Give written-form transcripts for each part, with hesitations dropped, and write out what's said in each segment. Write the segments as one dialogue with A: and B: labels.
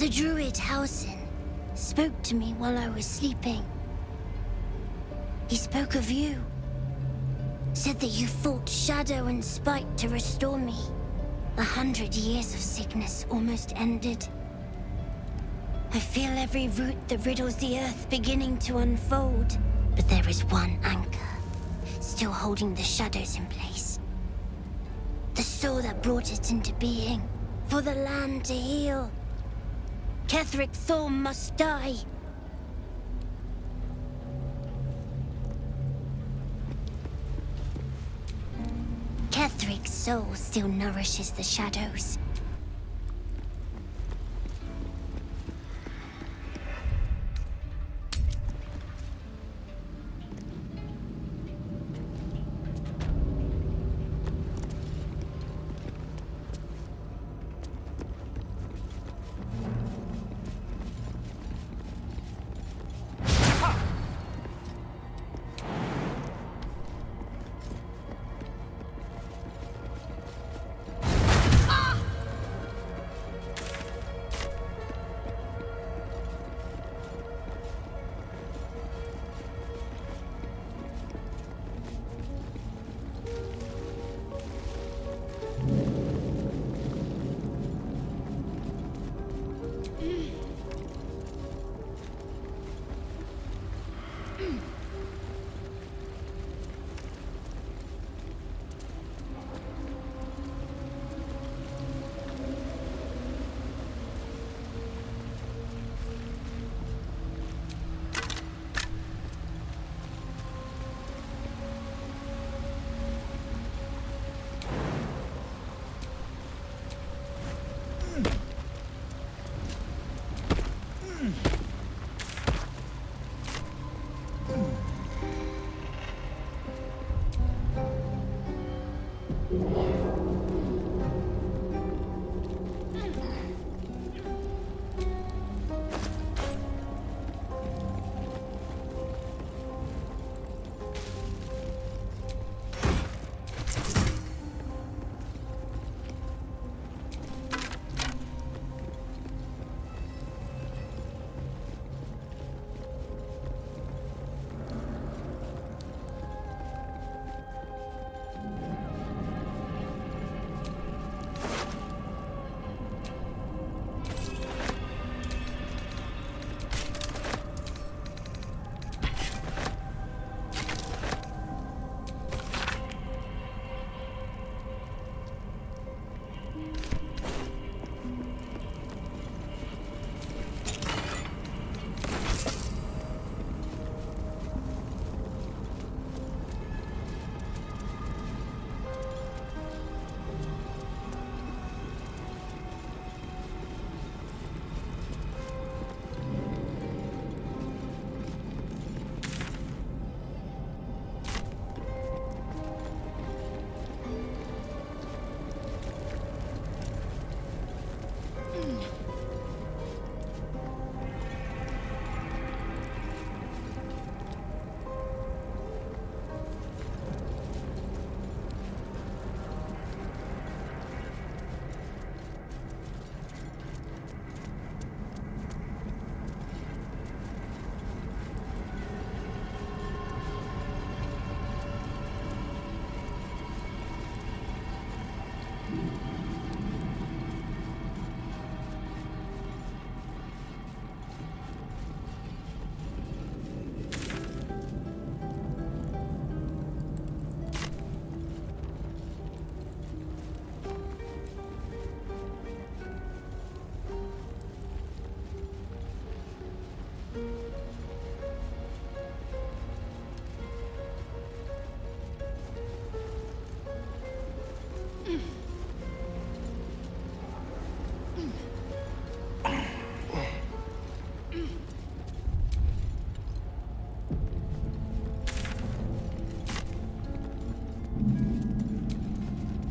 A: The druid Halsin spoke to me while I was sleeping. He spoke of you. Said that you fought shadow and spite to restore me. 100 years of sickness almost ended. I feel every root that riddles the earth beginning to unfold. But there is one anchor, still holding the shadows in place. The soul that brought it into being, for the land to heal. Ketheric Thorm must die. Ketheric's soul still nourishes the shadows.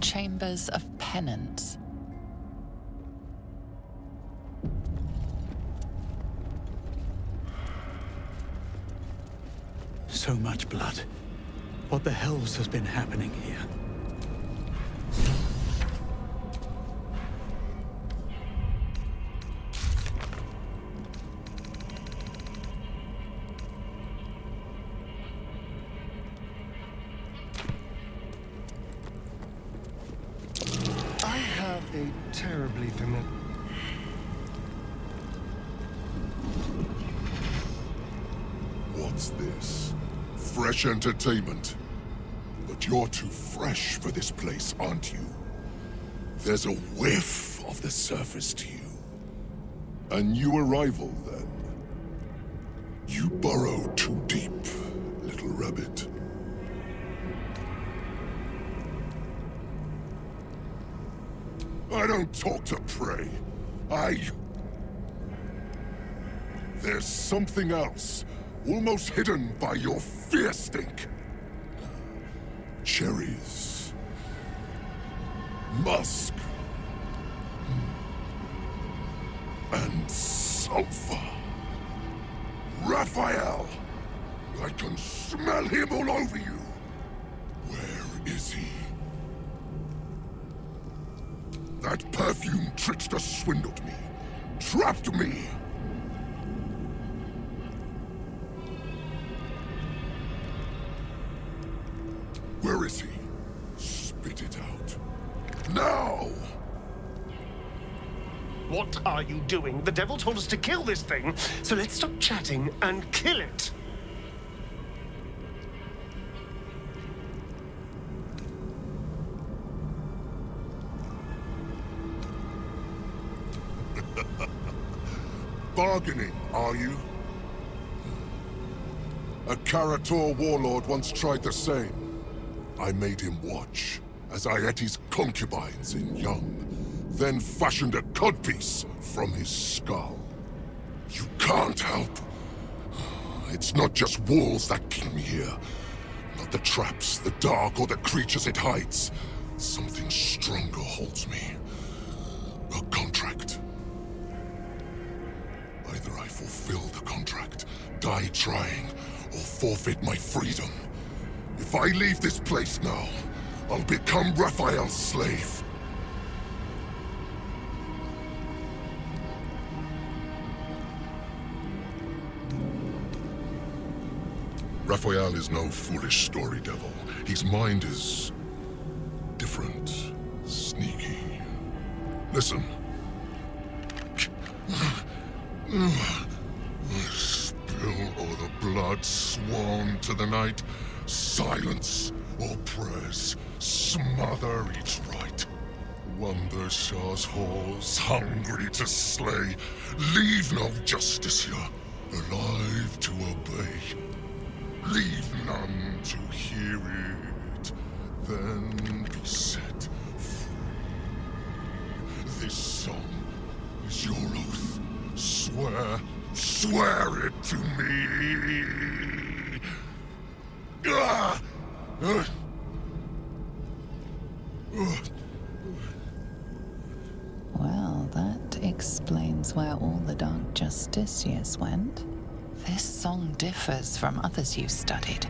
B: Chambers of Penance.
C: So much blood. What the hells has been happening here?
B: have a terribly familiar...
D: What's this? Fresh entertainment? But you're too fresh for this place, aren't you? There's a whiff of the surface to you. A new arrival, then. You burrow too deep, little rabbit. I don't talk to prey. There's something else, almost hidden by your fear stink. Cherries. Musk. And sulfur. Raphael! I can smell him all over you! Where is he? That perfume trickster swindled me. Trapped me! Where is he? Spit it out. Now!
B: What are you doing? The devil told us to kill this thing, so let's stop chatting and kill it!
D: Bargaining, are you? A Karator warlord once tried the same. I made him watch as I ate his concubines in young, then fashioned a codpiece from his skull. You can't help. It's not just walls that keep me here. Not the traps, the dark, or the creatures it hides. Something stronger holds me. A contract. Either I fulfill the contract, die trying, or forfeit my freedom. If I leave this place now, I'll become Raphael's slave. Raphael is no foolish story devil. His mind is... different. Sneaky. Listen. Spill o'er the blood sworn to the night. Silence or prayers. Smother each right. Wander Shah's halls, hungry to slay. Leave no justice here, alive to obey. Leave none to hear it, then be set free. This song is your oath. Swear it to me. Ah!
E: Well, that explains where all the Dark Justiciars went. This song differs from others you've studied.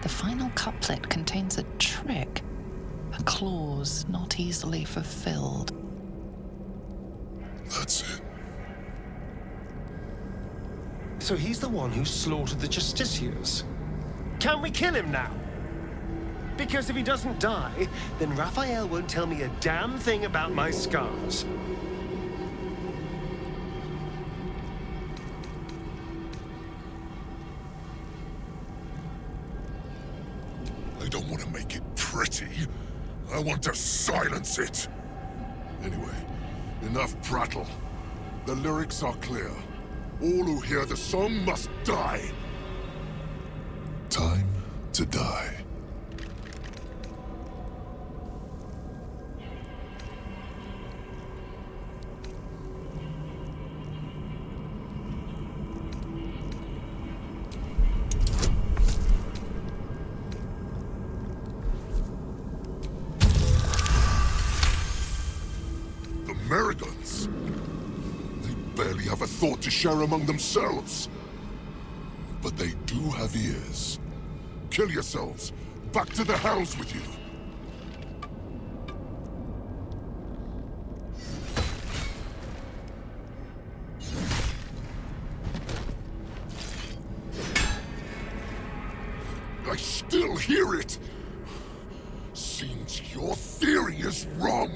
E: The final couplet contains a trick, a clause not easily fulfilled.
D: That's it.
B: So he's the one who slaughtered the Justiciars. Can we kill him now? Because if he doesn't die, then Raphael won't tell me a damn thing about my scars.
D: I don't want to make it pretty. I want to silence it. Anyway, enough prattle. The lyrics are clear. All who hear the song must die. Time to die. The Merigons. They barely have a thought to share among themselves. But they do have ears. Kill yourselves. Back to the hells with you. I still hear it. Seems your theory is wrong.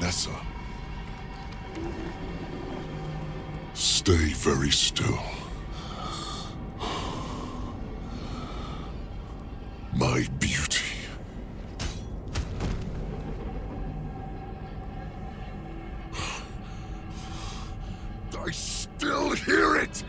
D: Nessa. Stay very still. My beauty. I still hear it!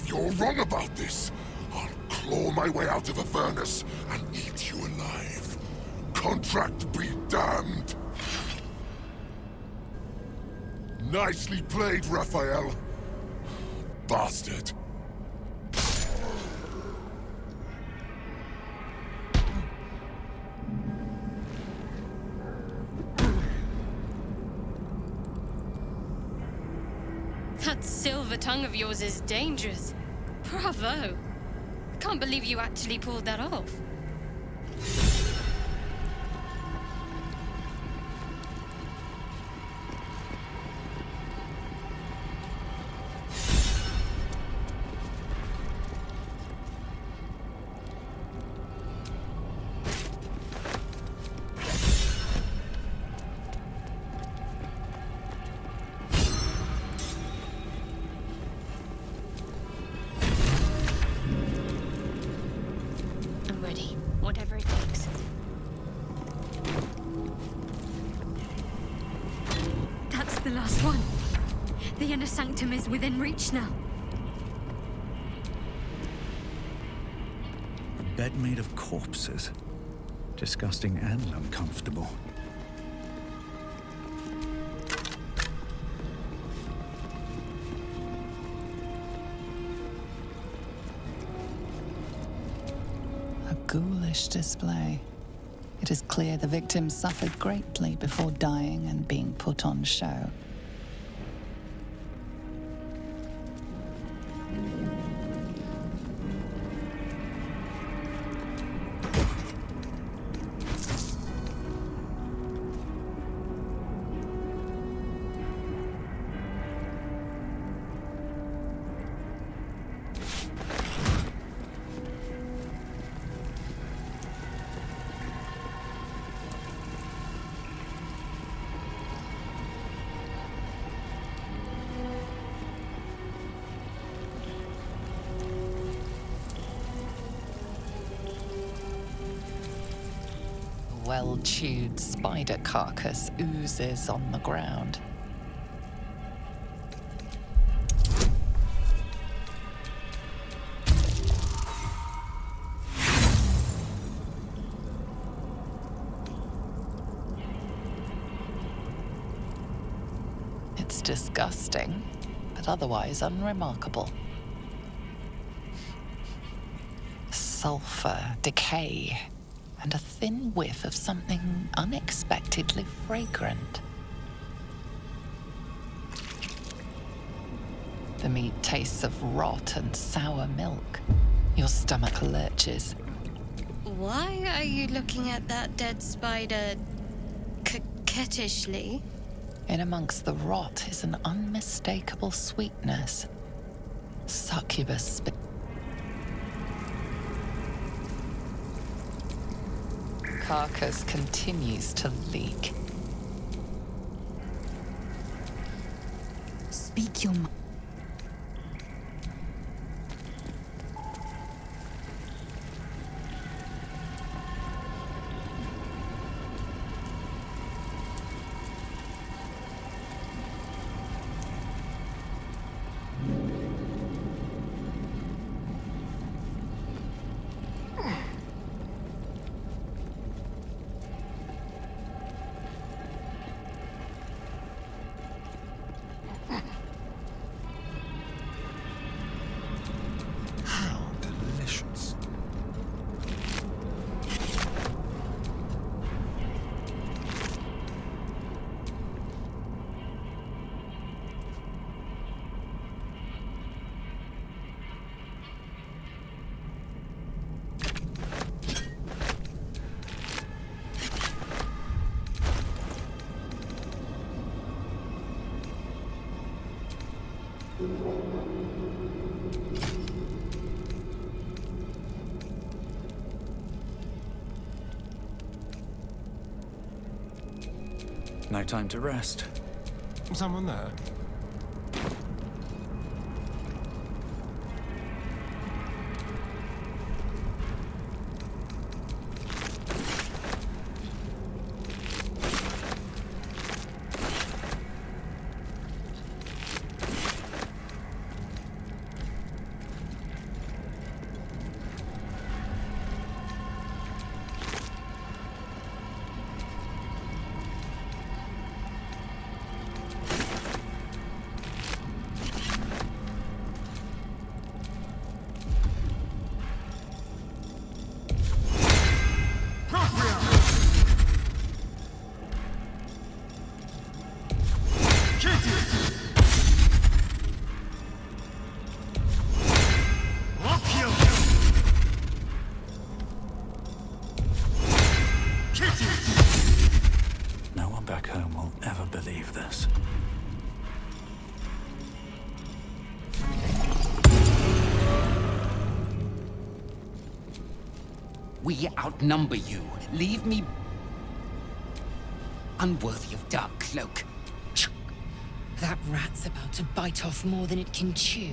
D: You're wrong about this. I'll claw my way out of Avernus and eat you alive. Contract be damned. Nicely played, Raphael. Bastard.
F: That silver tongue of yours is dangerous. Bravo! Can't believe you actually pulled that off. Whatever it takes.
G: That's the last one. The inner sanctum is within reach now.
C: A bed made of corpses. Disgusting and uncomfortable.
E: Ghoulish display. It is clear the victim suffered greatly before dying and being put on show. Well-chewed spider carcass oozes on the ground. It's disgusting, but otherwise unremarkable. Sulfur, decay, and a thin whiff of something unexpectedly fragrant. The meat tastes of rot and sour milk. Your stomach lurches.
F: Why are you looking at that dead spider coquettishly?
E: In amongst the rot is an unmistakable sweetness. Succubus carcass continues to leak.
A: Speak your mind.
C: no time to rest.
B: Someone there?
C: No one back home will ever believe this.
H: We outnumber you. Leave me unworthy of Dark Cloak.
I: That rat's about to bite off more than it can chew.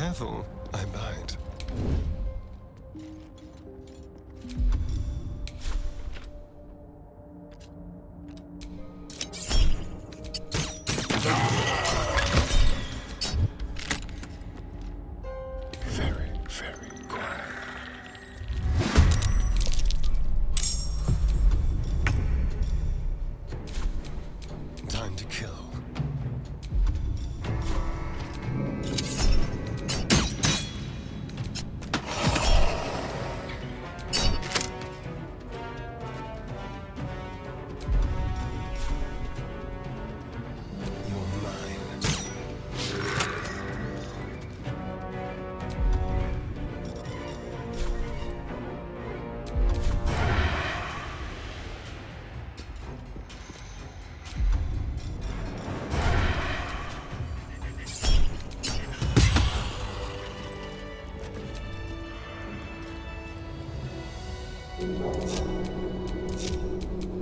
B: Careful, I bite. Very, very quiet. Time to kill.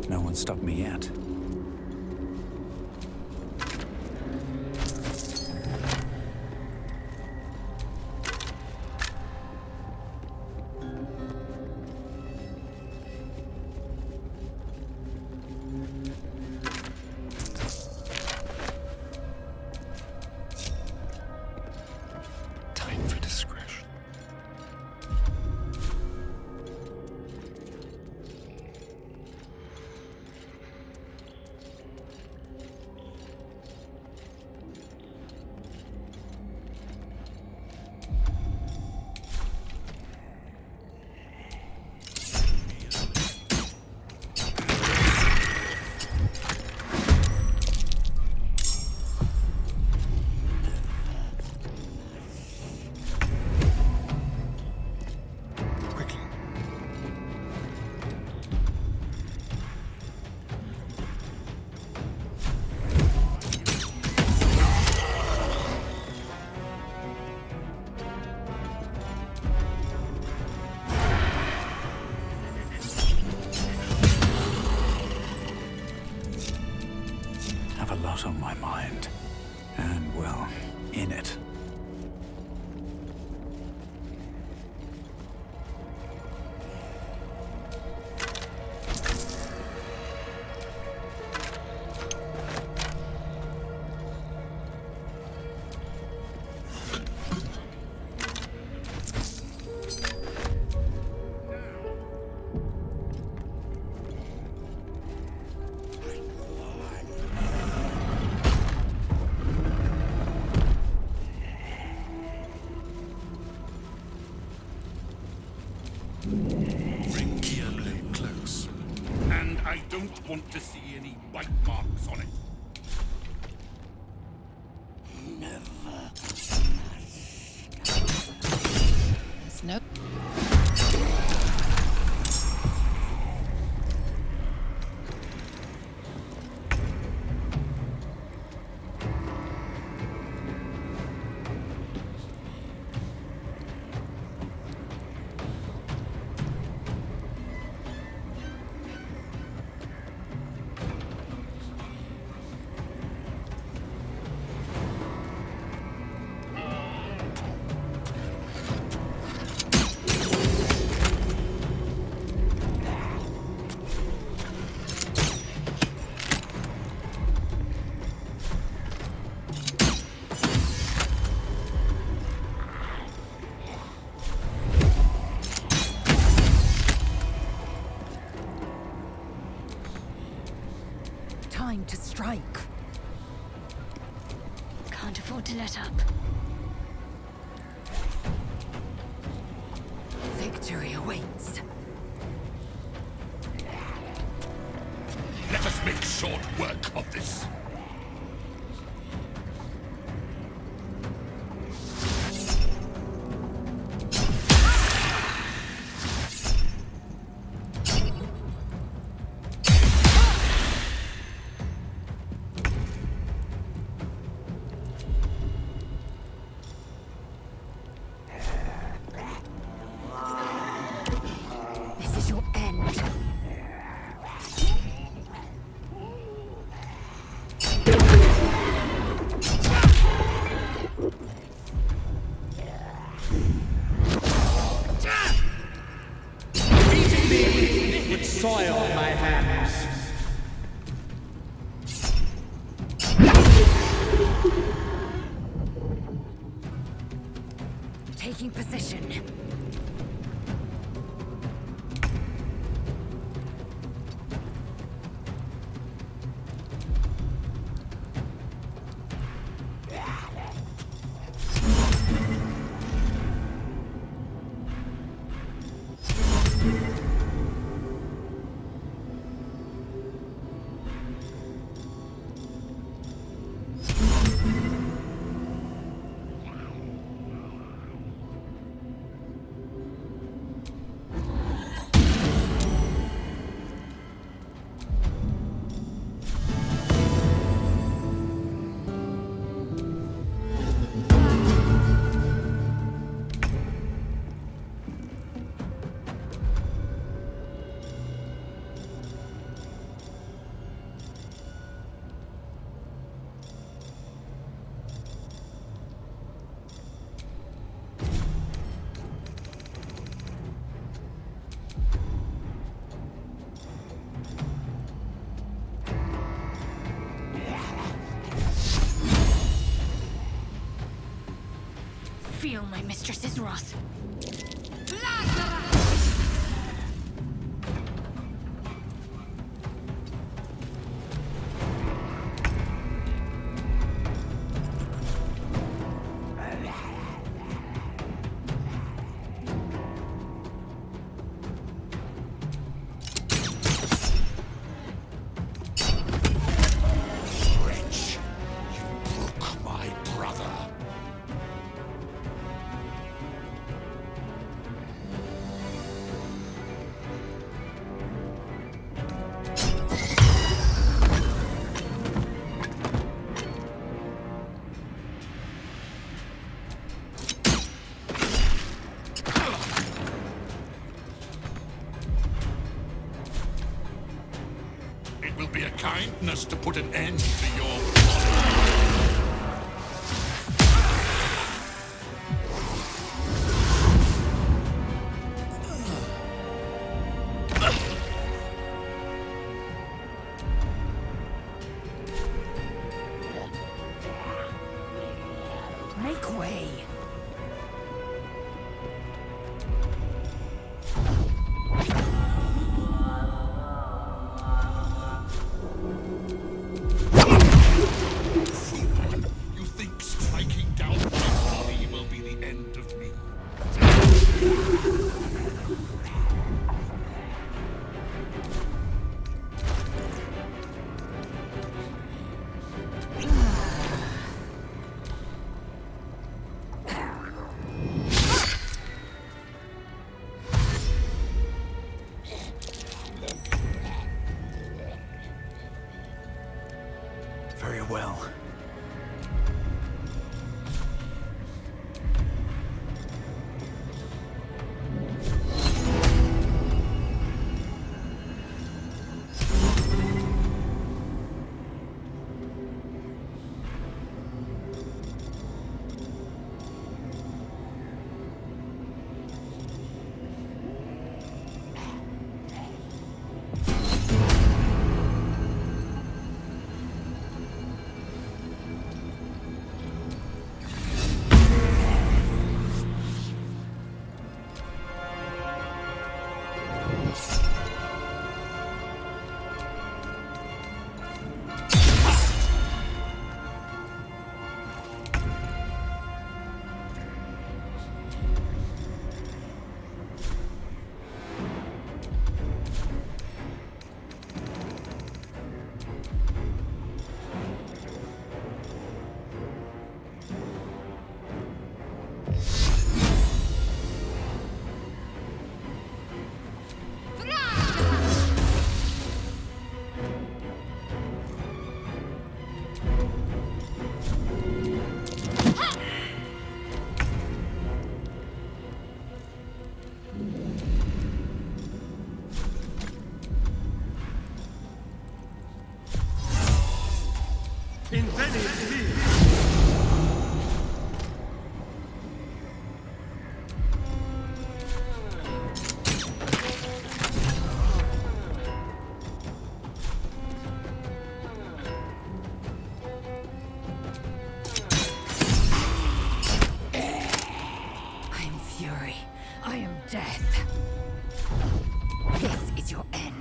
C: No one stopped me yet.
B: Time for discretion. Quickly.
C: Have a lot on my mind. And, well, in it.
J: Bring Yurgir close. And I don't want to see any bite marks on it.
E: There's no...
I: Time to strike.
G: Can't afford to let up.
I: Victory awaits.
J: Let us make short work of this.
I: This is your end.
K: soil my hands.
G: Taking position. Feel my mistress's wrath.
J: Wretch, you broke my brother. It will be a kindness to put an end to your...
G: Make way.
J: You think striking down my body will be the end of me?
C: Very well.
I: fury. I am death. This is your end.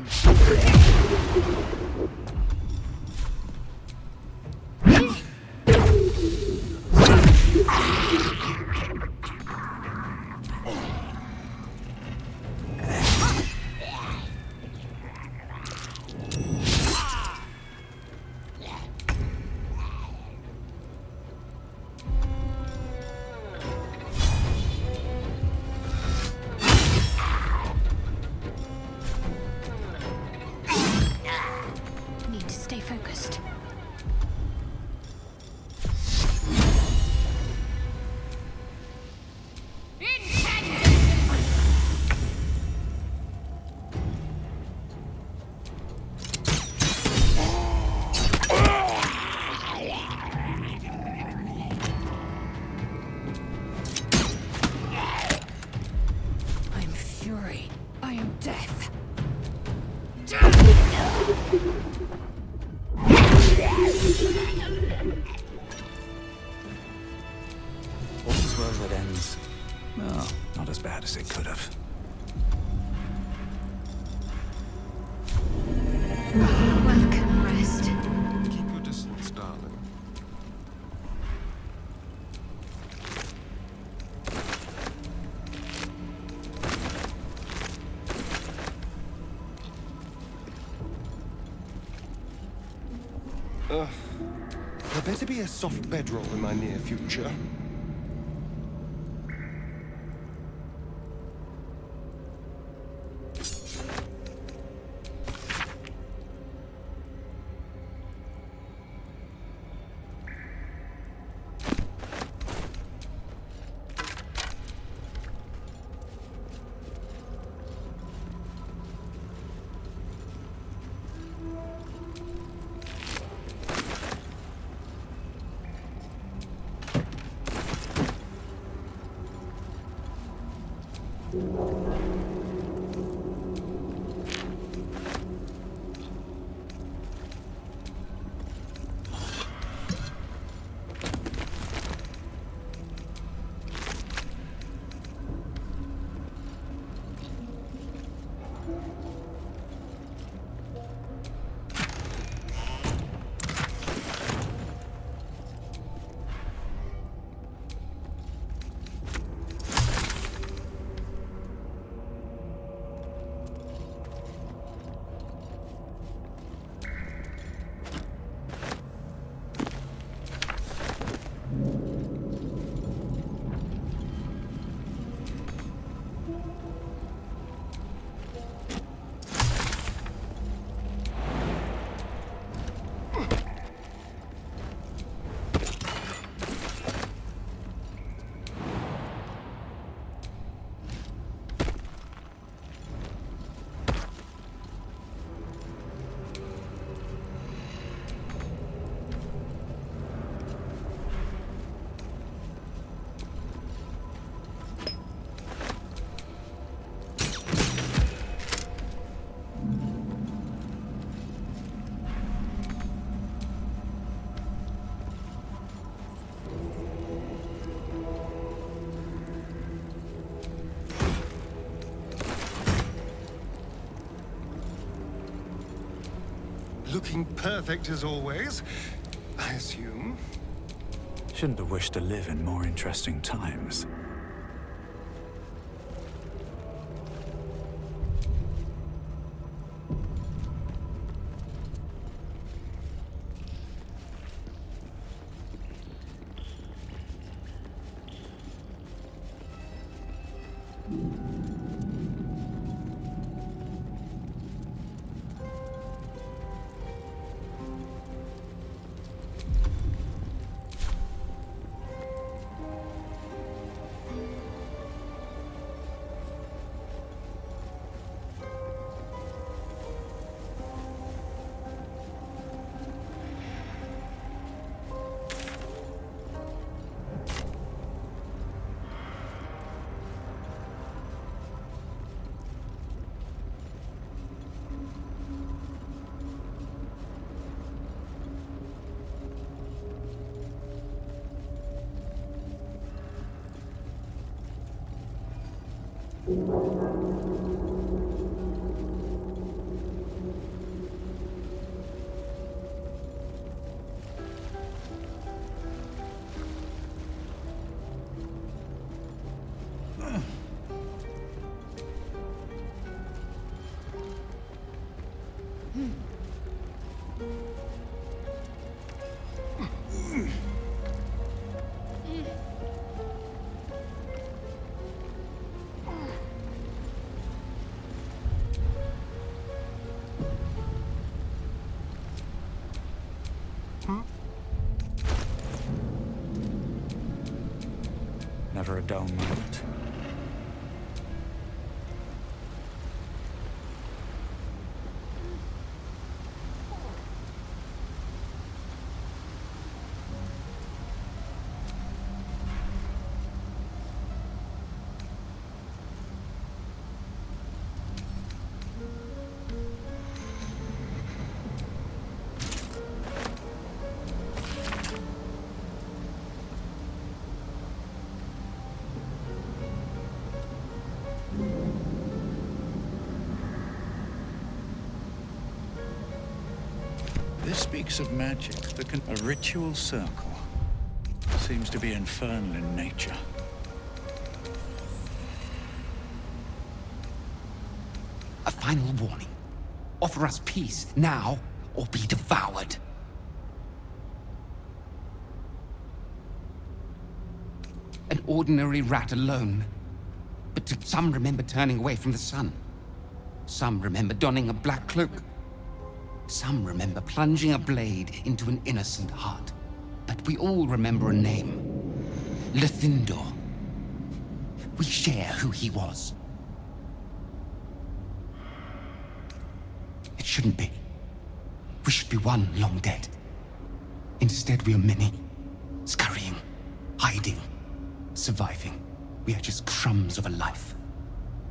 G: Need to stay focused.
I: I am fury. I am death.
C: All's well that ends. Well, not as bad as it could have.
G: Welcome, rest.
B: Keep your distance, darling. There better be a soft bedroll in my near future. Looking perfect as always, I assume.
C: Shouldn't have wished to live in more interesting times. Never a dull moment. This speaks of magic that can... A ritual circle. Seems to be infernal in nature.
H: A final warning. Offer us peace now, or be devoured. An ordinary rat alone. But some remember turning away from the sun. Some remember donning a black cloak. Some remember plunging a blade into an innocent heart. But we all remember a name. Lyrthindor. We share who he was. It shouldn't be. We should be one long dead. Instead, we are many. Scurrying, hiding, surviving. We are just crumbs of a life.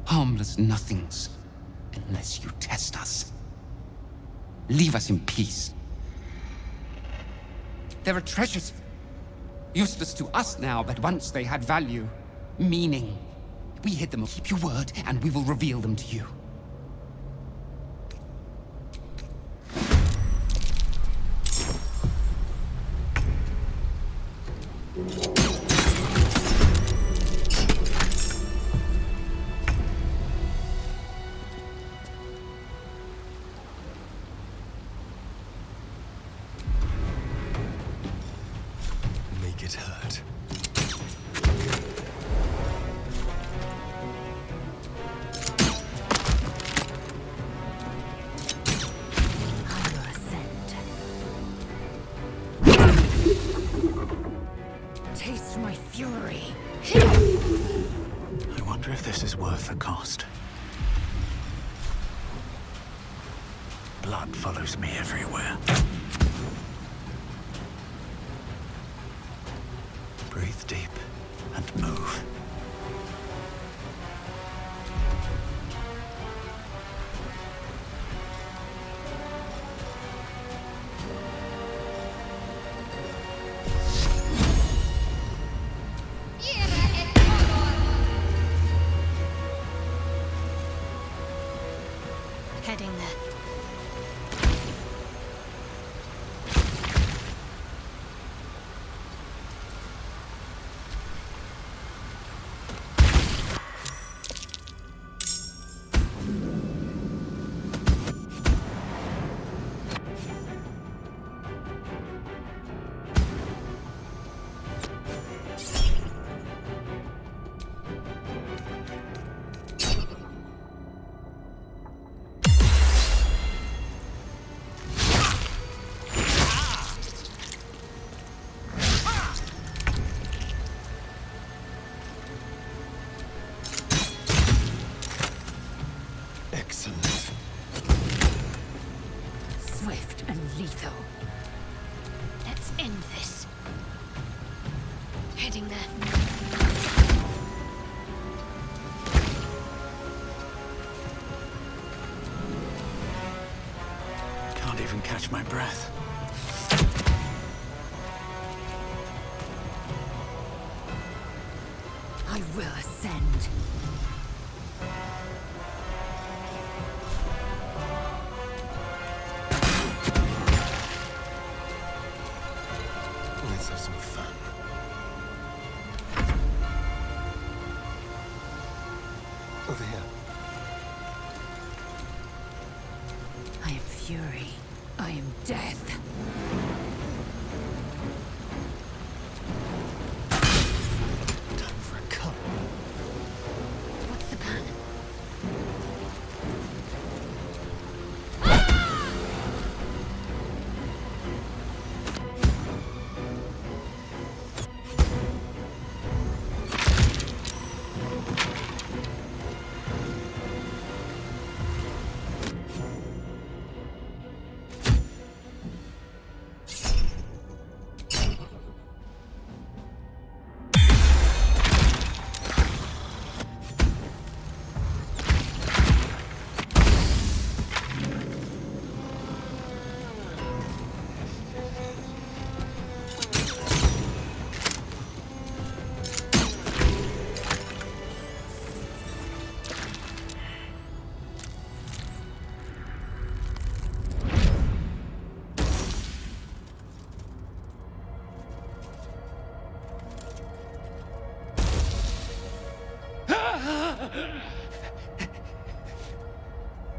H: Harmless nothings. Unless you test us. Leave us in peace. There are treasures. Useless to us now, but once they had value. Meaning. We hid them. Keep your word, and we will reveal them to you.
B: Make it hurt.
I: Taste my fury.
C: I wonder if this is worth the cost. Blood follows me everywhere. Breathe deep and move.
F: Heading there.
B: Excellent.
I: Swift and lethal.
F: Let's end this. Heading there.
C: Can't even catch my breath.
I: I will ascend.
B: Let's have some fun. Over here.
I: I am fury. I am death.
B: Time for a cup.
I: What's the plan?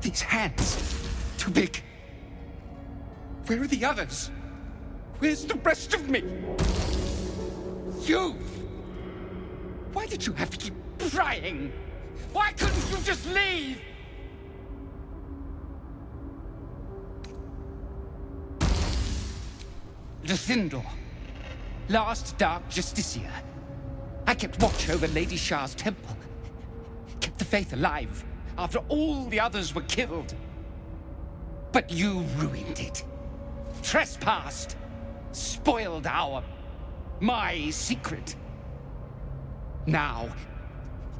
H: These hands. Too big. Where are the others? Where's the rest of me? You! Why did you have to keep prying? Why couldn't you just leave? Lyrthindor, last Dark Justiciar. I kept watch over Lady Shah's temple. Kept the faith alive after all the others were killed. But you ruined it. Trespassed. Spoiled my secret. Now,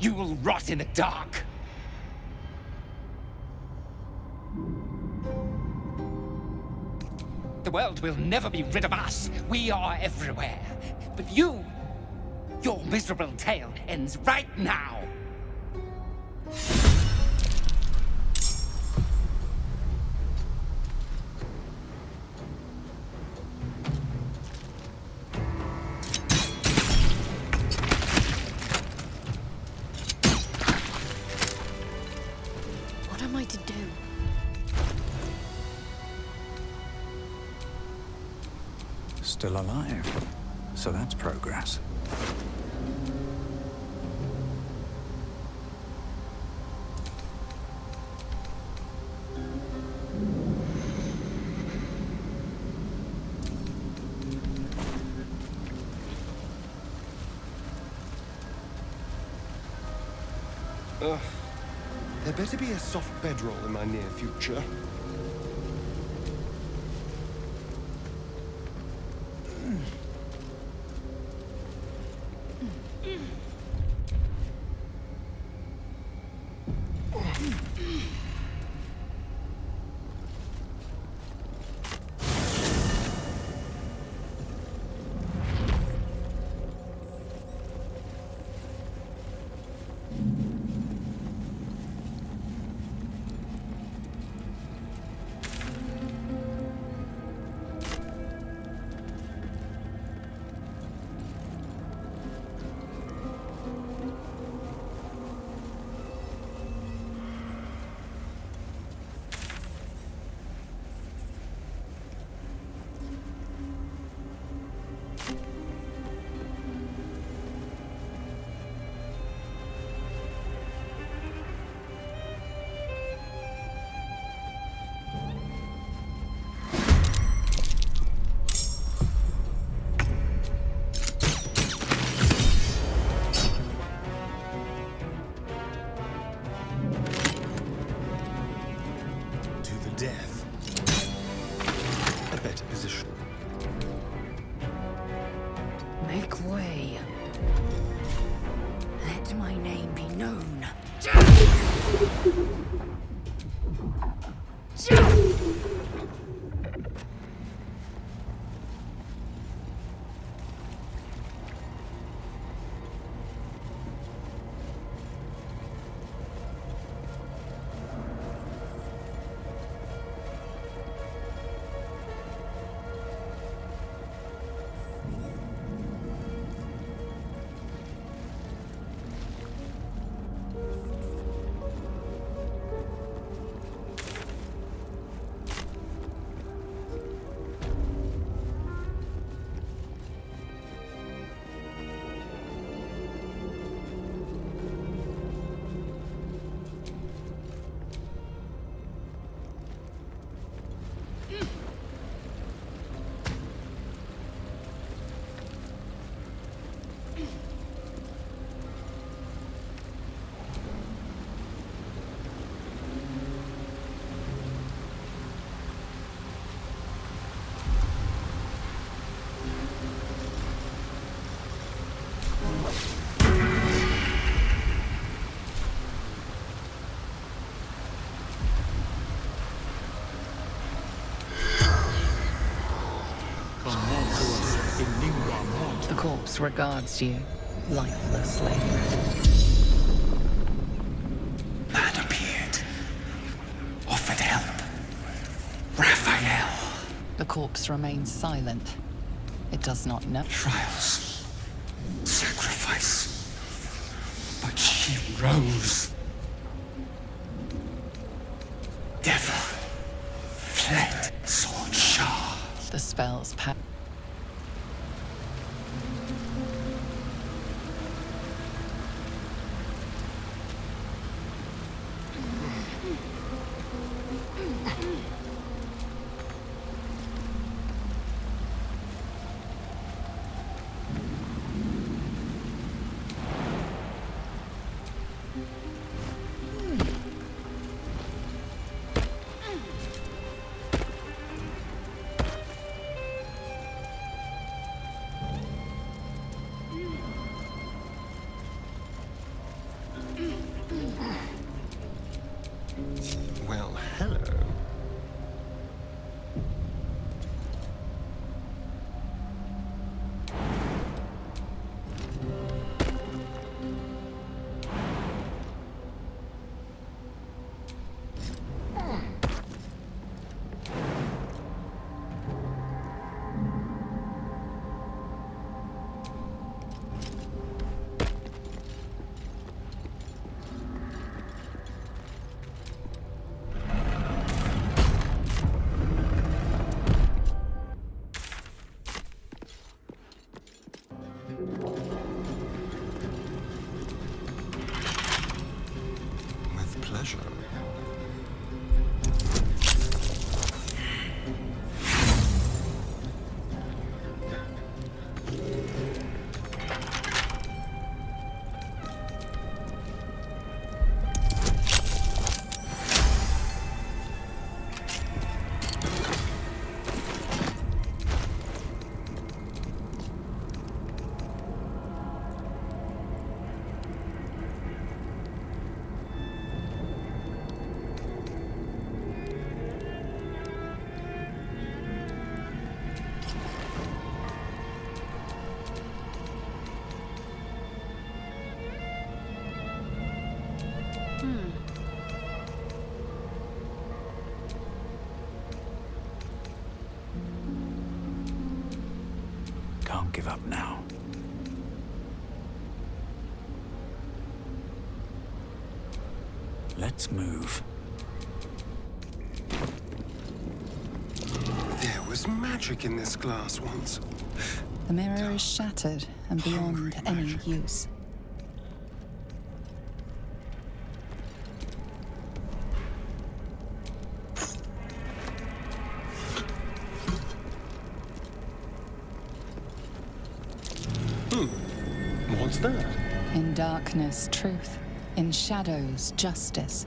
H: you will rot in the dark. The world will never be rid of us. We are everywhere. But you, your miserable tale ends right now.
A: What am I to do?
C: Still alive. So that's progress.
B: There better be a soft bedroll in my near future.
E: corpse regards you lifelessly.
H: Man appeared. Offered help. Raphael.
E: The corpse remains silent. It does not know.
H: Trials. Sacrifice. But she rose. Devil. Fled. Sword sharp.
E: The spell's power.
B: Well, hello. With pleasure.
C: Can't give up now. Let's move.
B: There was magic in this glass once.
E: The mirror is shattered and beyond any use.
B: What's that?
E: In darkness, truth. In shadows, justice.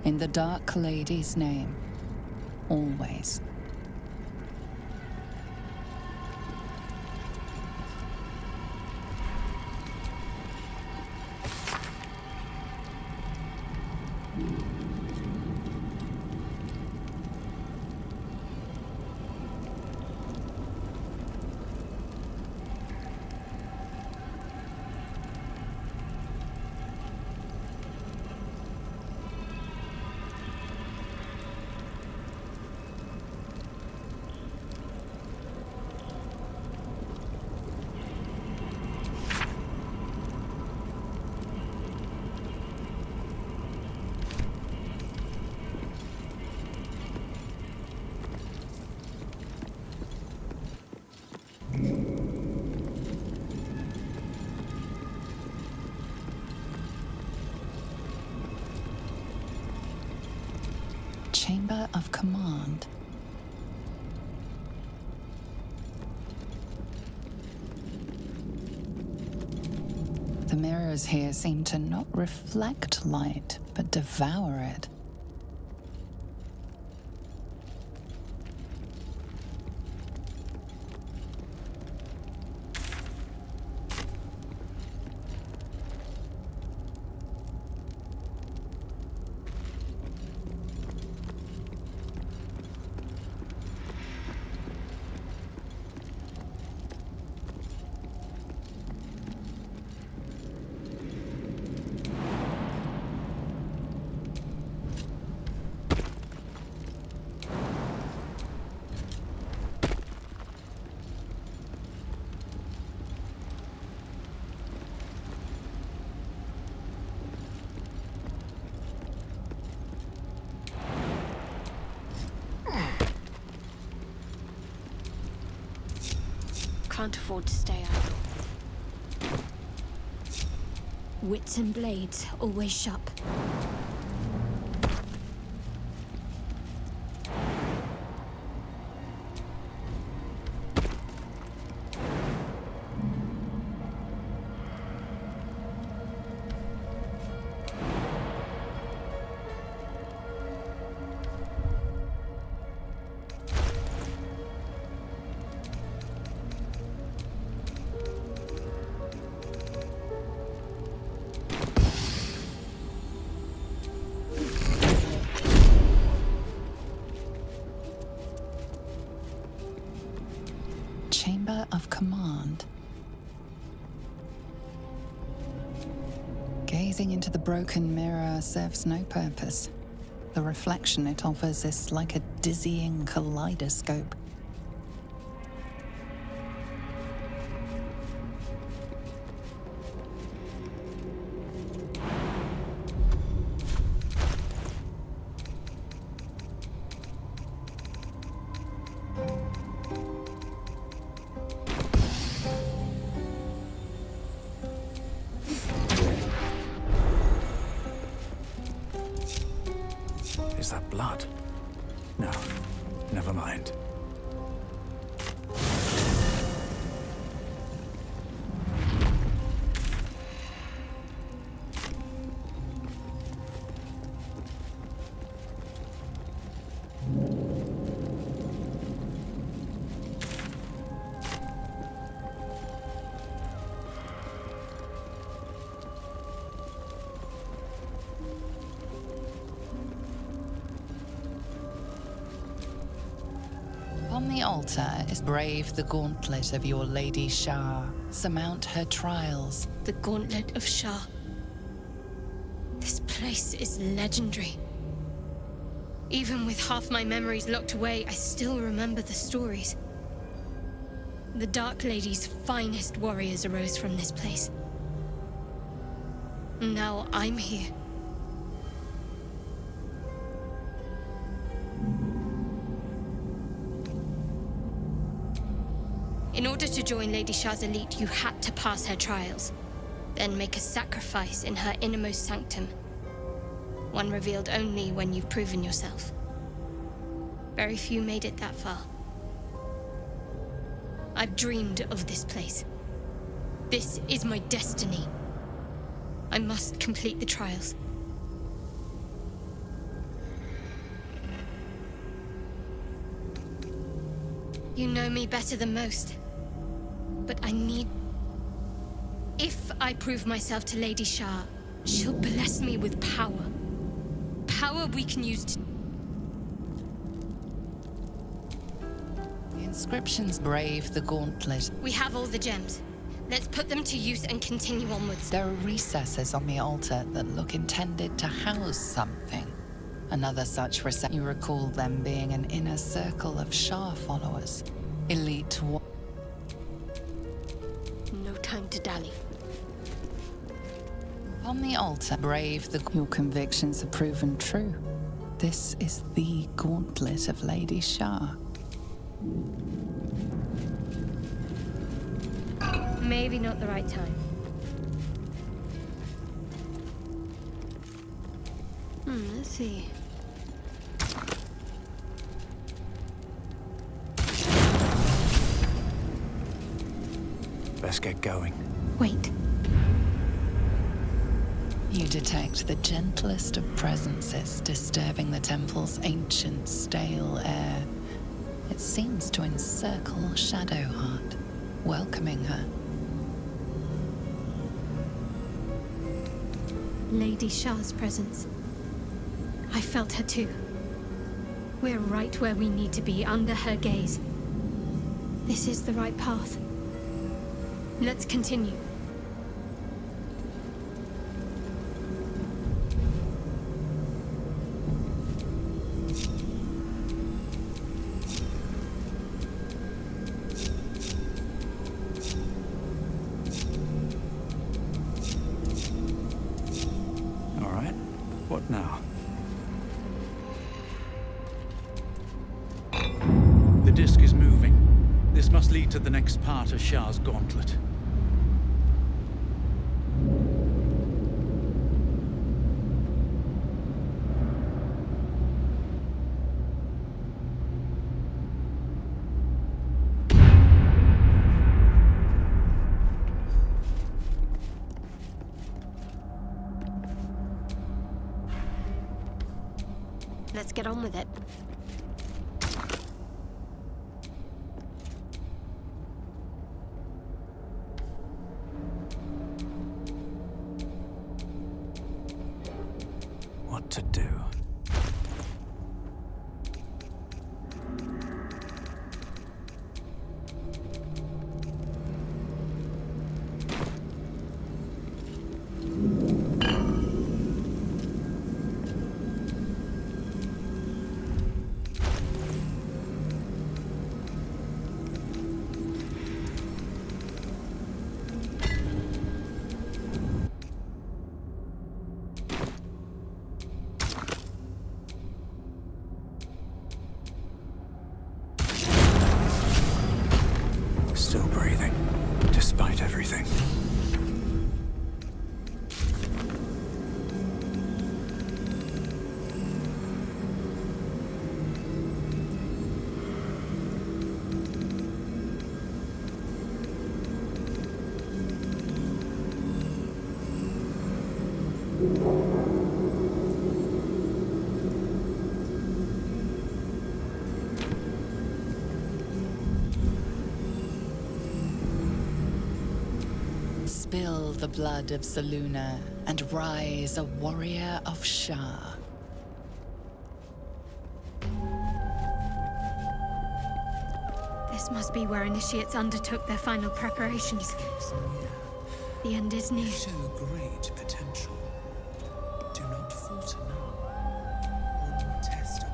E: In the Dark Lady's name. Always. Chamber of Command. The mirrors here seem to not reflect light, but devour it.
F: can't afford to stay idle.
G: Wits and blades, always sharp.
E: Chamber of Command. Gazing into the broken mirror serves no purpose. The reflection it offers is like a dizzying kaleidoscope.
K: Is that blood? No, never mind.
E: On the altar is brave the gauntlet of your Lady Shah. Surmount her trials.
F: The Gauntlet of Shah. This place is legendary. Even with half my memories locked away, I still remember the stories. The Dark Lady's finest warriors arose from this place. Now I'm here. In order to join Lady Shah's elite, you had to pass her trials, then make a sacrifice in her innermost sanctum. One revealed only when you've proven yourself. Very few made it that far. I've dreamed of this place. This is my destiny. I must complete the trials. You know me better than most. But I need... If I prove myself to Lady Shah, she'll bless me with power. Power we can use to...
E: The inscriptions brave the gauntlet.
F: We have all the gems. Let's put them to use and continue onwards.
E: There are recesses on the altar that look intended to house something. Another such recess. You recall them being an inner circle of Shah followers. Elite
F: No time to dally.
E: On the altar, brave the... Your convictions have proven true. This is the gauntlet of Lady Shah.
F: Maybe not the right time. Let's see.
K: Let's get going.
F: Wait.
E: You detect the gentlest of presences disturbing the temple's ancient, stale air. It seems to encircle Shadowheart, welcoming her.
F: Lady Shah's presence. I felt her too. We're right where we need to be, under her gaze. This is the right path. Let's continue.
K: All right. What now?
C: The disc is moving. This must lead to the next part of Shah's gauntlet.
F: Let's get on with it.
K: What to do? Still breathing, despite everything.
E: Spill the blood of Selûne and rise a warrior of Shah.
G: This must be where initiates undertook their final preparations. The end is near.
L: Show great potential. Do not falter now. One more test.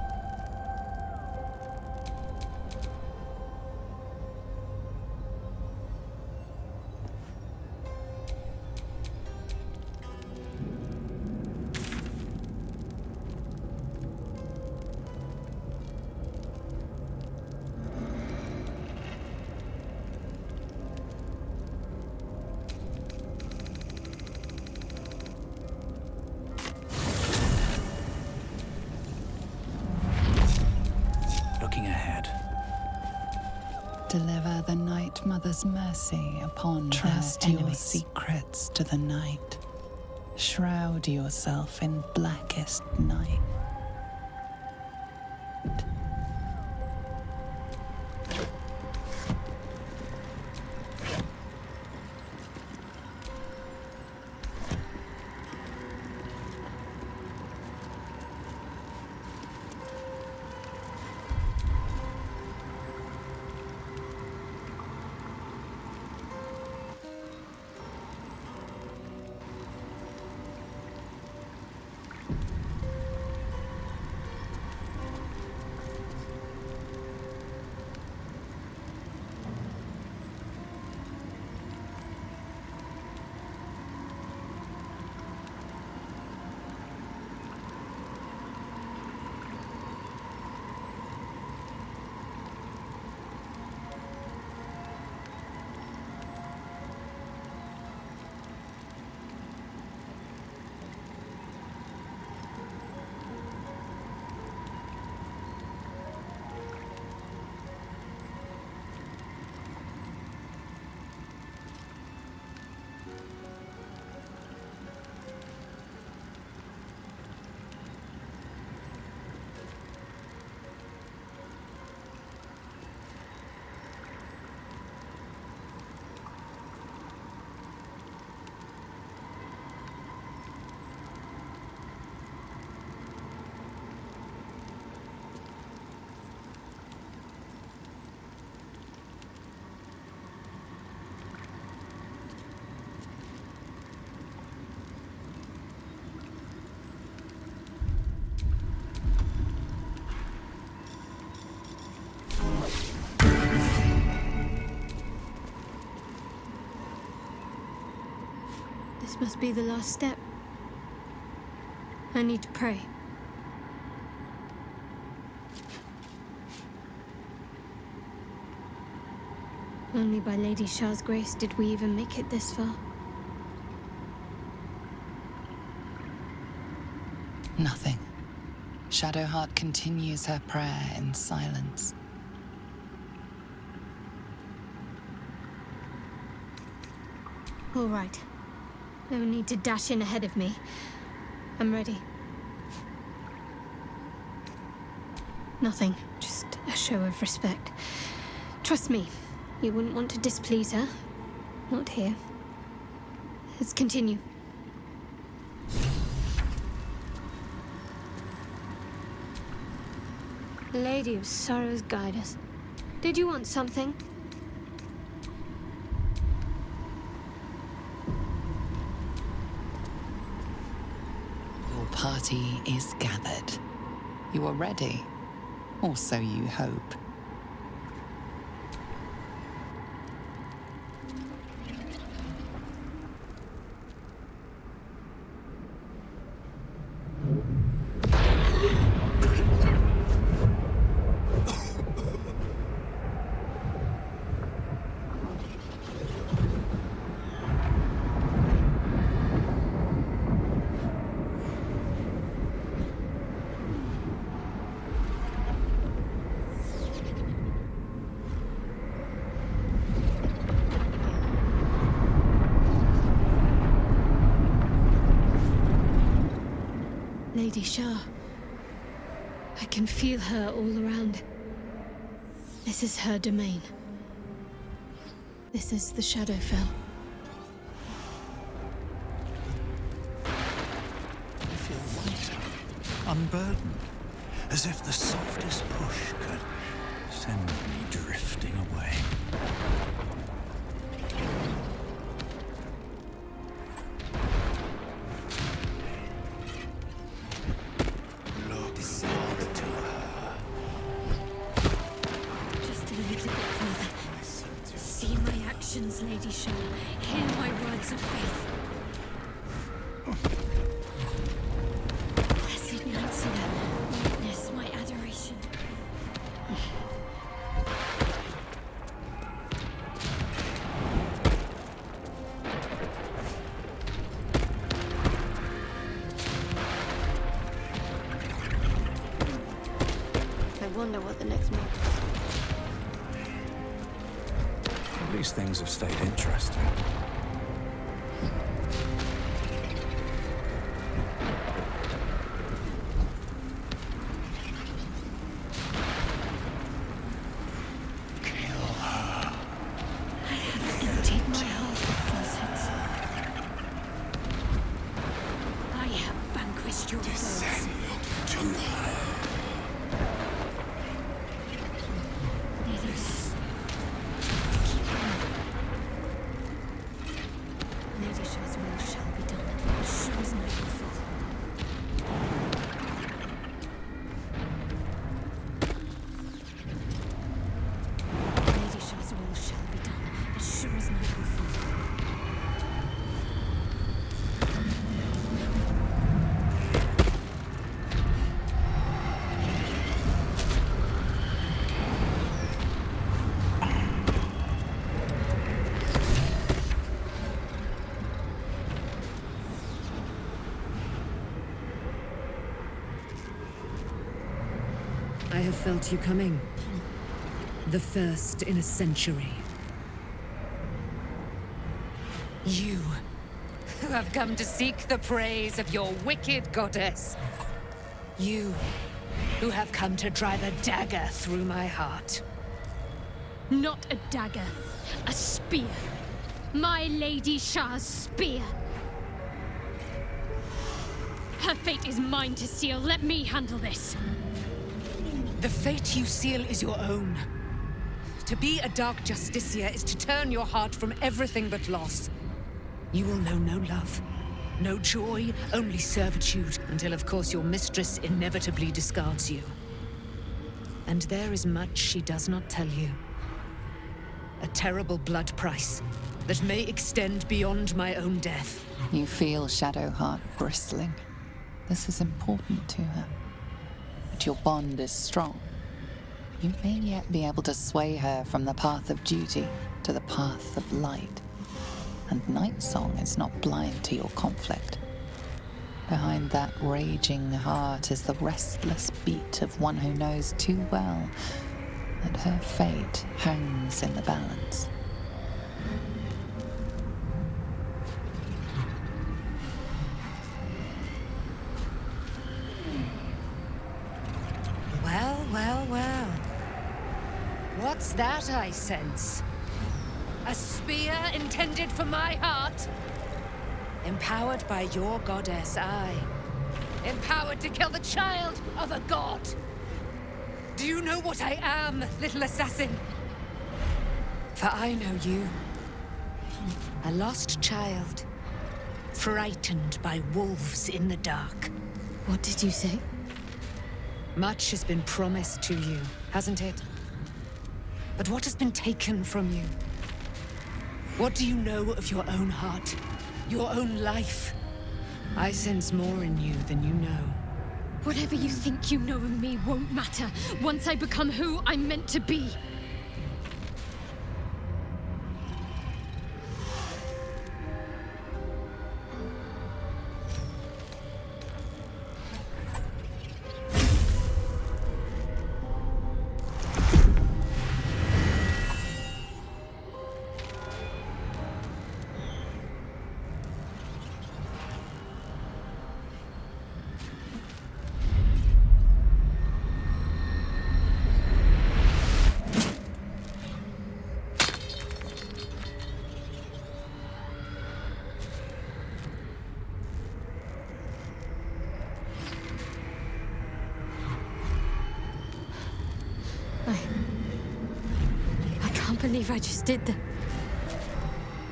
L: Looking ahead.
E: Deliver the Night Mother's mercy upon
I: Trust
E: her
I: your
E: enemies. Secrets to the night. Shroud yourself in blackest night.
F: This must be the last step. I need to pray. Only by Lady Shah's grace did we even make it this far.
E: Nothing. Shadowheart continues her prayer in silence.
F: All right. No need to dash in ahead of me. I'm ready. Nothing. Just a show of respect. Trust me, you wouldn't want to displease her. Not here. Let's continue. Lady of Sorrows, guide us. Did you want something?
E: Your party is gathered. You are ready, or so you hope.
F: Lady Shah. I can feel her all around. This is her domain. This is the Shadowfell.
C: I feel lighter, unburdened, as if the softest push could send me drifting away.
F: Lady Shah, hear my words of faith. Blessed Nightsong, witness my adoration. I wonder what the next move is.
K: At least things have stayed interesting.
C: Kill her.
F: I have emptied my heart of falsehoods. I have vanquished your foes.
C: To her.
F: Lady Shah's will shall be done, as sure as night will fall. Lady Shah's will shall be done, as sure as night will fall.
I: I have felt you coming. The first in a century. You, who have come to seek the praise of your wicked goddess. You, who have come to drive a dagger through my heart.
F: Not a dagger, a spear. My Lady Shah's spear. Her fate is mine to seal. Let me handle this.
I: The fate you seal is your own. To be a Dark Justiciar is to turn your heart from everything but loss. You will know no love, no joy, only servitude, until of course your mistress inevitably discards you. And there is much she does not tell you. A terrible blood price that may extend beyond my own death.
E: You feel Shadowheart bristling. This is important to her. But your bond is strong. You may yet be able to sway her from the path of duty to to the path of light, and Nightsong is not blind to your conflict. Behind that raging heart is the restless beat of one who knows too well that her fate hangs in the balance.
I: Well, well, well. What's that I sense? A spear intended for my heart? Empowered by your goddess, I. Empowered to kill the child of a god. Do you know what I am, little assassin? For I know you. A lost child. Frightened by wolves in the dark.
F: What did you say?
I: Much has been promised to you, hasn't it? But what has been taken from you? What do you know of your own heart? Your own life? I sense more in you than you know.
F: Whatever you think you know of me won't matter once I become who I'm meant to be. I can't believe I just did that.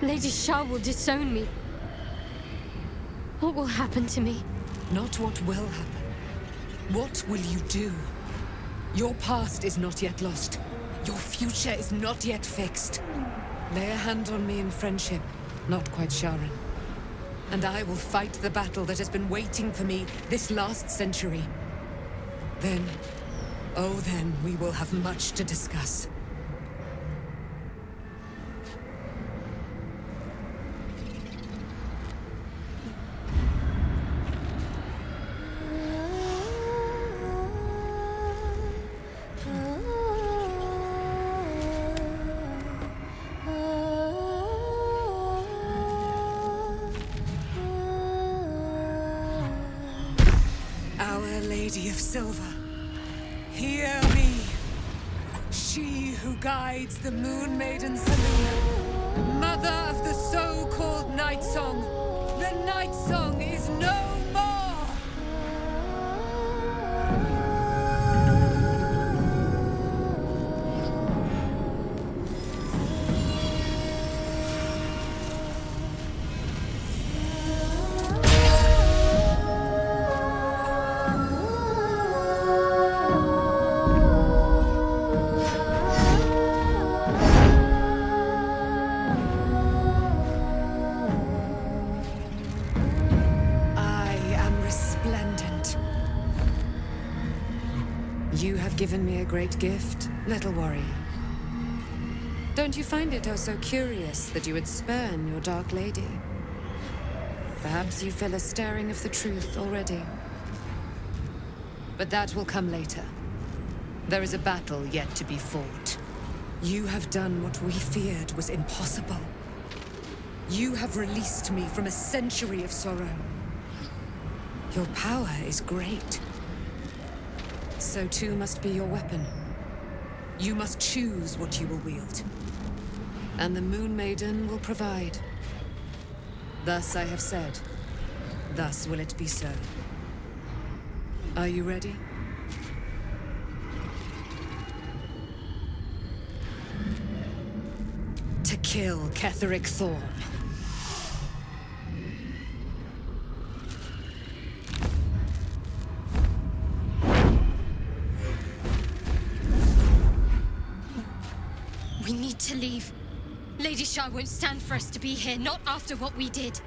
F: Lady Shah will disown me. What will happen to me?
I: Not what will happen. What will you do? Your past is not yet lost. Your future is not yet fixed. Lay a hand on me in friendship, not quite Sharon. And I will fight the battle that has been waiting for me this last century. Then, oh then, we will have much to discuss. Our Lady of Silver, hear me. She who guides the Moon Maiden Selûne, mother of the so-called Nightsong. The Nightsong is no more! You have given me a great gift, little warrior. Don't you find it oh so curious that you would spurn your dark lady? Perhaps you feel a stirring of the truth already. But that will come later. There is a battle yet to be fought. You have done what we feared was impossible. You have released me from a century of sorrow. Your power is great. So too must be your weapon. You must choose what you will wield. And the Moon Maiden will provide. Thus I have said. Thus will it be so. Are you ready? To kill Ketheric Thorn.
F: We need to leave. Lady Shah won't stand for us to be here, not after what we did.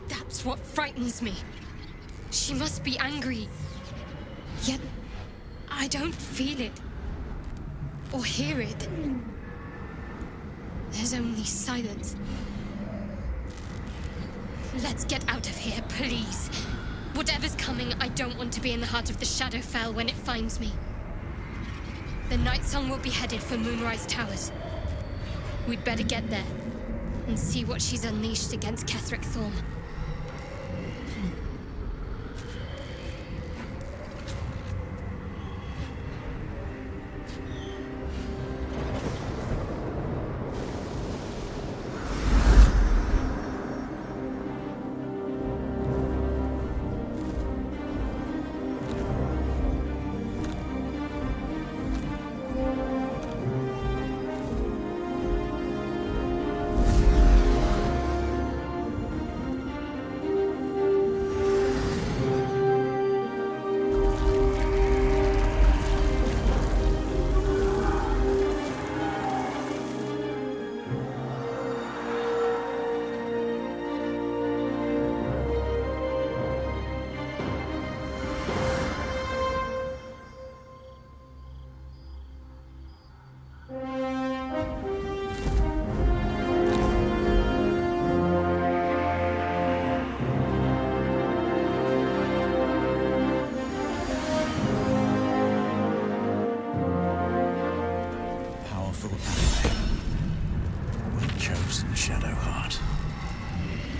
F: That's what frightens me. She must be angry. Yet, I don't feel it. Or hear it. There's only silence. Let's get out of here, please. Whatever's coming, I don't want to be in the heart of the Shadowfell when it finds me. The Nightsong will be headed for Moonrise Towers. We'd better get there and see what she's unleashed against Ketheric Thorm.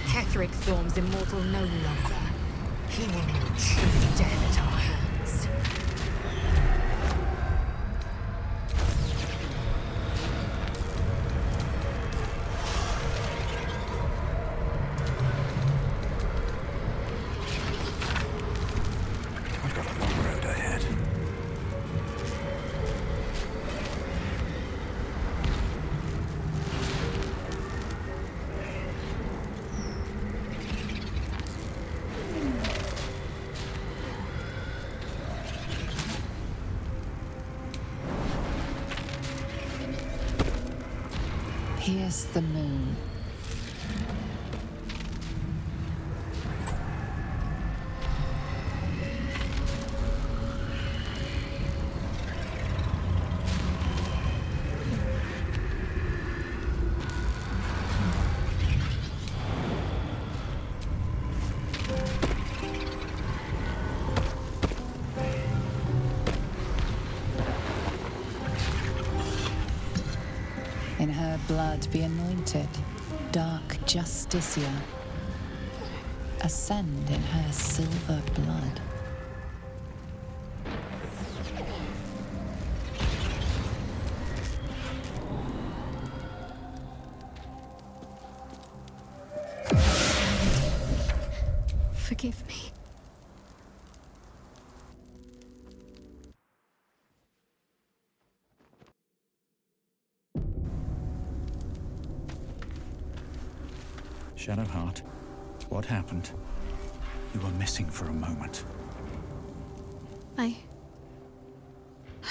I: Ketheric Thorm's immortal no longer. He will meet death at our hands.
C: I've got a long road ahead.
E: Here's the moon. In her blood be anointed, dark Justicia. Ascend in her silver blood.
F: Forgive me.
C: Shadowheart, what happened? You were missing for a moment.
F: I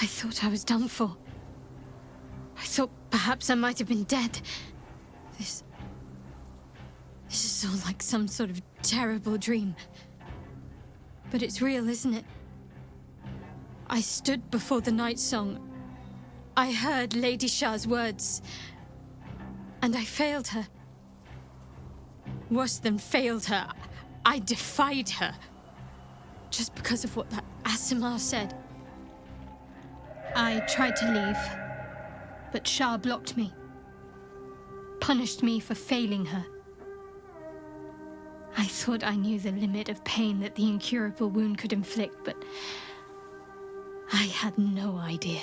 F: thought I was done for. I thought perhaps I might have been dead. This is all like some sort of terrible dream. But it's real, isn't it? I stood before the Nightsong. I heard Lady Shah's words. And I failed her. Worse than failed her, I defied her. Just because of what that Aasimar said. I tried to leave, but Shah blocked me. Punished me for failing her. I thought I knew the limit of pain that the incurable wound could inflict, but I had no idea.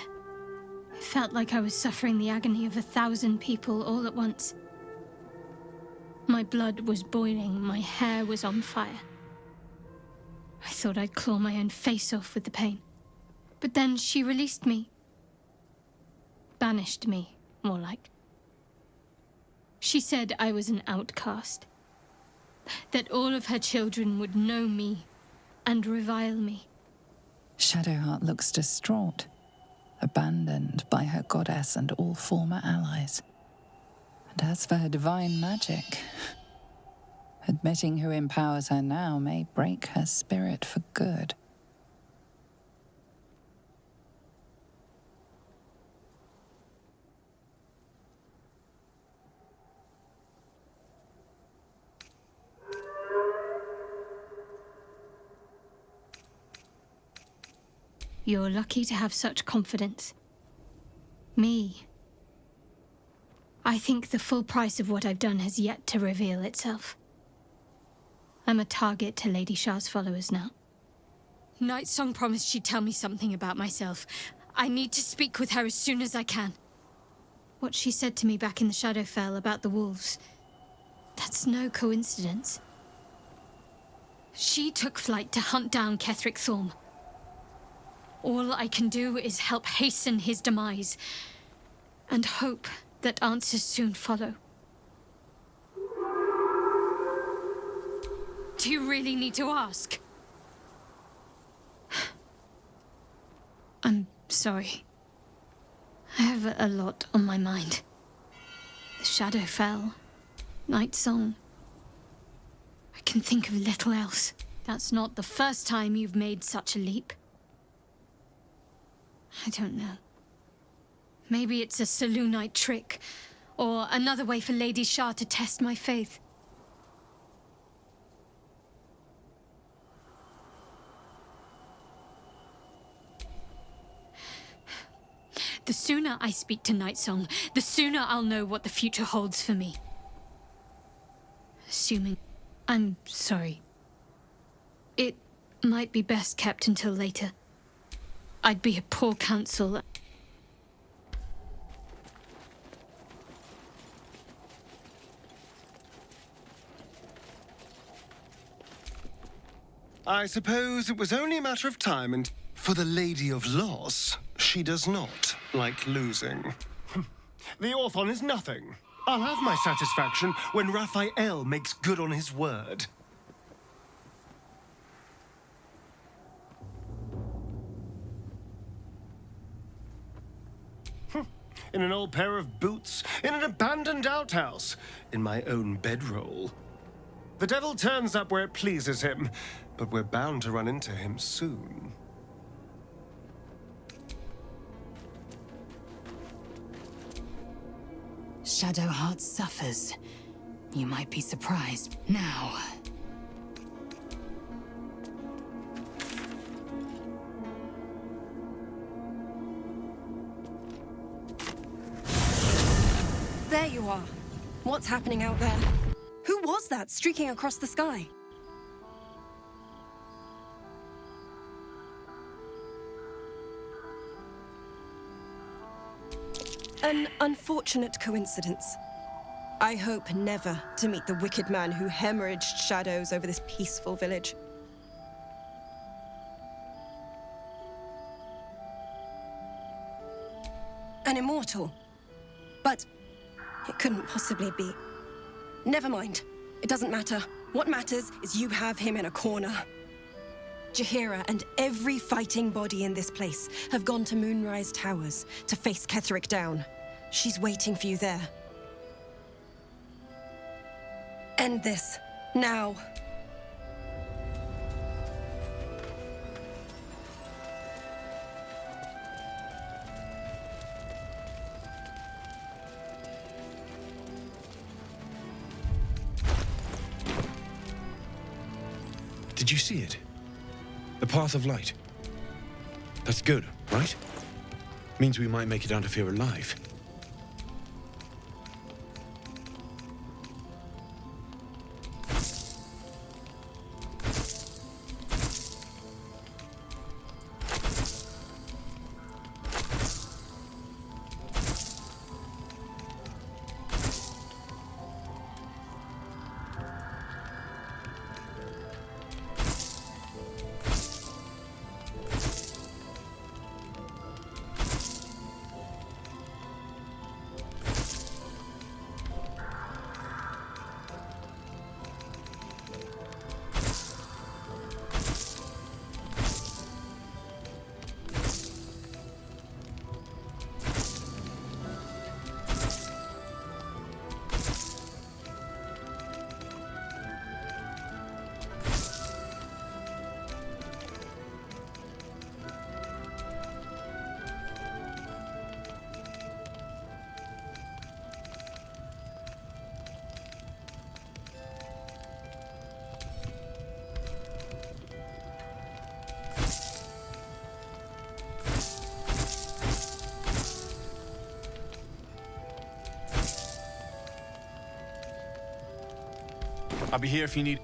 F: It felt like I was suffering the agony of 1,000 people all at once. My blood was boiling, my hair was on fire. I thought I'd claw my own face off with the pain. But then she released me. Banished me, more like. She said I was an outcast. That all of her children would know me and revile me.
E: Shadowheart looks distraught, abandoned by her goddess and all former allies. And as for her divine magic, admitting who empowers her now may break her spirit for good.
G: You're lucky to have such confidence. Me. I think the full price of what I've done has yet to reveal itself. I'm a target to Lady Shah's followers now. Nightsong promised she'd tell me something about myself. I need to speak with her as soon as I can. What she said to me back in the Shadowfell about the wolves, that's no coincidence. She took flight to hunt down Ketheric Thorm. All I can do is help hasten his demise, and hope that answers soon follow. Do you really need to ask? I'm sorry. I have a lot on my mind. The Shadowfell, Nightsong. I can think of little else. That's not the first time you've made such a leap. I don't know. Maybe it's a Selûnite trick, or another way for Lady Shah to test my faith. The sooner I speak to Nightsong, the sooner I'll know what the future holds for me. Assuming... I'm sorry. It might be best kept until later. I'd be a poor counsel.
B: I suppose it was only a matter of time, and for the Lady of Loss, she does not like losing. The Orthon is nothing. I'll have my satisfaction when Raphael makes good on his word. In an old pair of boots, in an abandoned outhouse, in my own bedroll. The devil turns up where it pleases him, but we're bound to run into him soon.
I: Shadowheart suffers. You might be surprised. Now...
M: There you are. What's happening out there? Who was that streaking across the sky? An unfortunate coincidence. I hope never to meet the wicked man who hemorrhaged shadows over this peaceful village. An immortal. But it couldn't possibly be. Never mind. It doesn't matter. What matters is you have him in a corner. Jaheira and every fighting body in this place have gone to Moonrise Towers to face Ketheric down. She's waiting for you there. End this. Now.
L: Did you see it? The path of light. That's good, right? Means we might make it out of here alive. I'll be here if you need...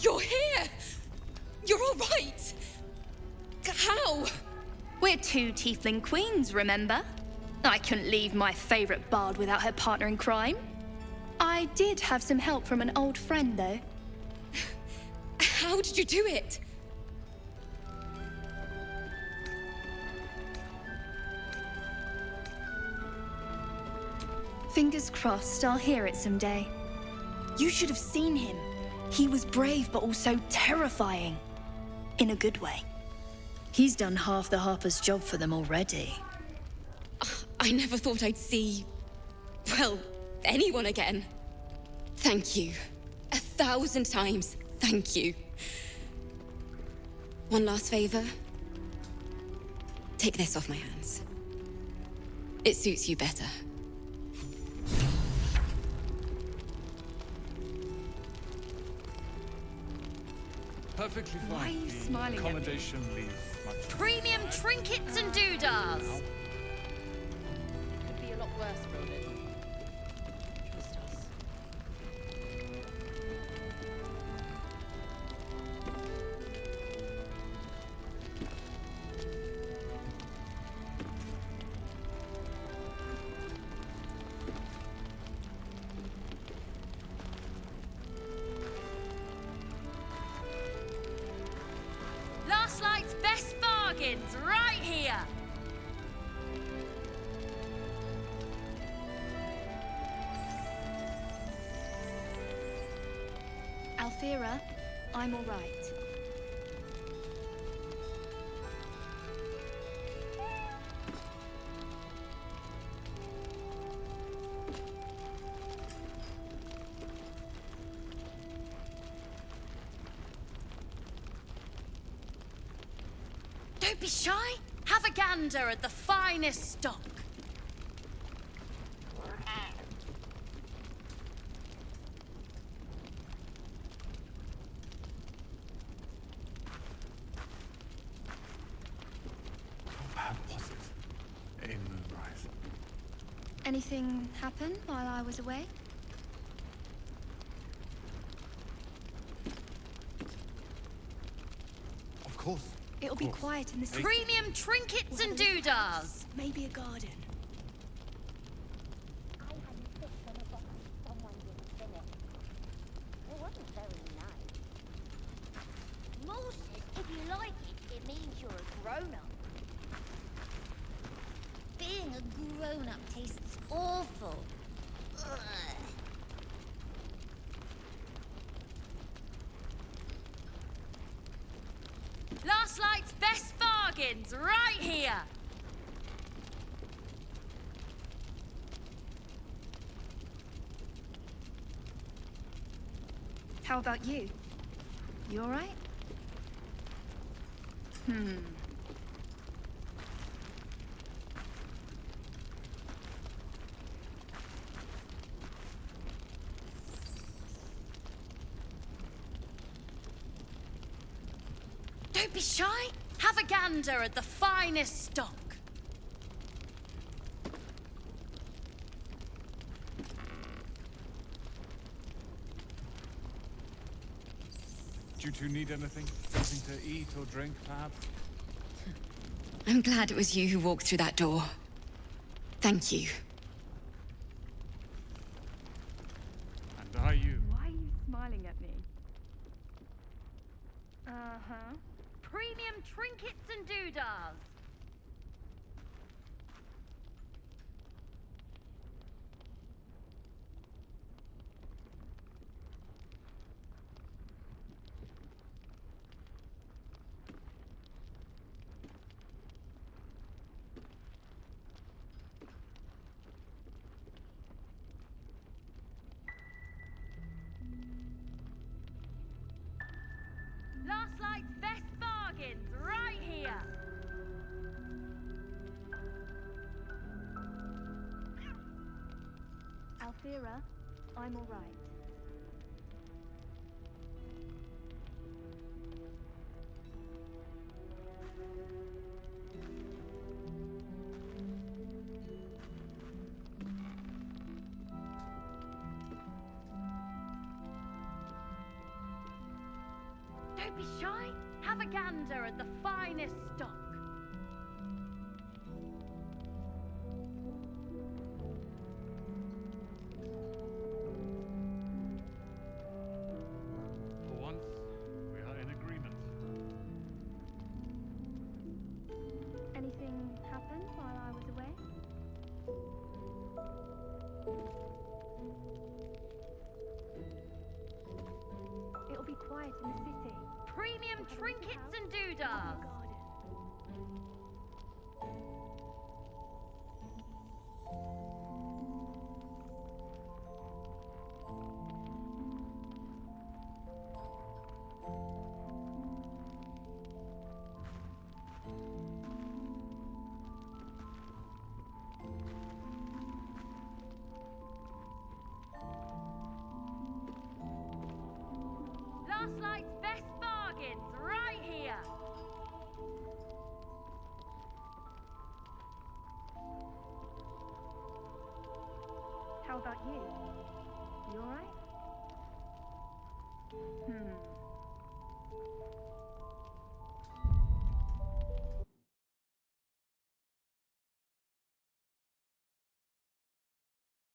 N: You're here! You're all right! How?
O: We're two tiefling queens, remember? I couldn't leave my favorite bard without her partner in crime. I did have some help from an old friend, though.
N: How did you do it?
O: Fingers crossed I'll hear it someday. You should have seen him. He was brave, but also terrifying. In a good way. He's done half the Harper's job for them already.
N: I never thought I'd see... well, anyone again. Thank you. 1,000 times, thank you. One last favor. Take this off my hands. It suits you better.
K: Perfectly fine.
O: Why are you smiling at me?
K: Accommodation leaves much.
O: Premium trinkets and doodahs!
P: Could be a lot worse for a bit. Trust us.
O: Last night's best bargains, right here! Alfira, I'm all right. Don't be shy. Have a gander at the finest stock.
K: How bad was it? In Moonrise.
O: Anything happen while I was away?
K: Of course.
O: It'll be
K: course.
O: quiet in this. Premium trinkets and doodahs. Maybe a garden.
A: Moses, if you like it, it means you're a grown-up. Being a grown-up tastes awful. Ugh.
O: Last night's best bargains, right here. How about you? You all right? Don't be shy. Have a gander at the finest stock.
K: Do you two need anything? Something to eat or drink, perhaps?
N: I'm glad it was you who walked through that door. Thank you.
K: And are you?
O: Why are you smiling at me? Uh-huh. Premium trinkets and doodahs. Last night's best bargains, right here. Alfira,
Q: I'm all right.
R: Don't be shy. Have a gander at the finest stock.
K: For once, we are in agreement.
Q: Anything happened while I was away? It'll be quiet in the city.
R: Premium trinkets and doodads. Last night's best bargains right here.
Q: How about you? You all right?